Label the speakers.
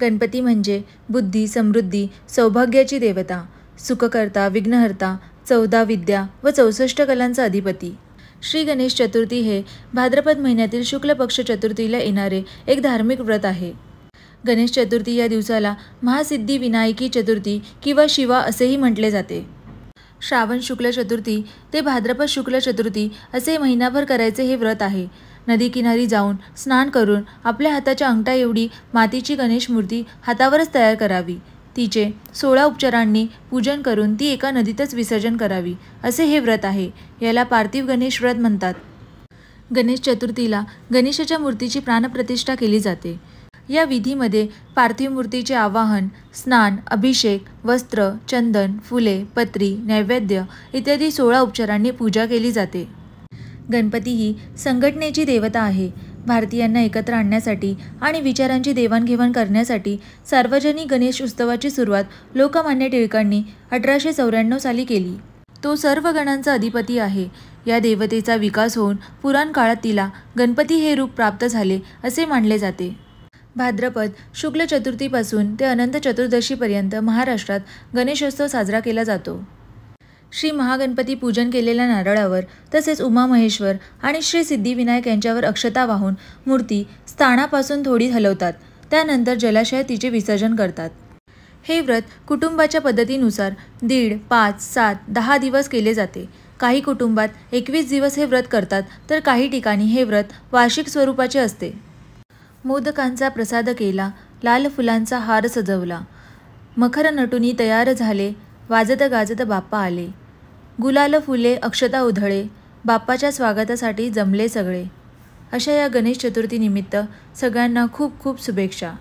Speaker 1: गणपती म्हणजे बुद्धी, समृद्धी, सौभाग्याची देवता, सुखकर्ता, विघ्नहर्ता, 14 विद्या व 64 कलांचा अधिपती. श्री गणेश चतुर्थी हे भाद्रपद महिन्यातील शुक्ल पक्ष चतुर्थीला येणारे एक धार्मिक व्रत आहे. गणेश चतुर्थी या दिवसाला महासिद्धी विनायकी चतुर्थी किंवा शिवा असेही म्हटले जाते. श्रावण शुक्ल चतुर्थी ते भाद्रपद शुक्ल चतुर्थी असे महिनाभर करायचे हे व्रत आहे. नदीकिनारी जाऊन स्नान करून आपल्या हाताच्या अंगठा एवढी मातीची गणेश मूर्ती हातावरच तयार करावी. तिचे 16 उपचारांनी पूजन करून ती एका नदीतच विसर्जन करावी, असे हे व्रत आहे. याला पार्थिव गणेश व्रत म्हणतात. गणेश चतुर्थीला गणेशाच्या मूर्तीची प्राणप्रतिष्ठा केली जाते. या विधीमध्ये पार्थिव मूर्तीचे आवाहन, स्नान, अभिषेक, वस्त्र, चंदन, फुले, पत्री, नैवेद्य इत्यादी 16 उपचारांनी पूजा केली जाते. गणपती ही संघटनेची देवता आहे. भारतीयांना एकत्र आणण्यासाठी आणि विचारांची देवाणघेवाण करण्यासाठी सार्वजनिक गणेश उत्सवाची सुरुवात लोकमान्य टिळकांनी 1894 साली केली. तो सर्व गणांचा अधिपती आहे. या देवतेचा विकास होऊन पुराण काळात तिला गणपती हे रूप प्राप्त झाले असे मानले जाते. भाद्रपद शुक्ल चतुर्थीपासून ते अनंत चतुर्दशीपर्यंत महाराष्ट्रात गणेशोत्सव साजरा केला जातो. श्री महागणपती पूजन केलेल्या नारळावर तसेच उमामहेश्वर आणि श्री सिद्धिविनायक यांच्यावर अक्षता वाहून मूर्ती स्थानापासून थोडी हलवतात. त्यानंतर जलाशयात तिचे विसर्जन करतात. हे व्रत कुटुंबाच्या पद्धतीनुसार 1.5, 5, 7, 10 दिवस केले जाते. काही कुटुंबात 21 दिवस हे व्रत करतात, तर काही ठिकाणी हे व्रत वार्षिक स्वरूपाचे असते. मोदकांचा प्रसाद केला, लाल फुलांचा हार सजवला, मखर नटुनी तयार झाले, वाजत गाजत बाप्पा आले, गुलाल फुले अक्षता उधळे, बाप्पाच्या स्वागतासाठी जमले सगळे. अशा या गणेश चतुर्थीनिमित्त सगळ्यांना खूप खूप शुभेच्छा.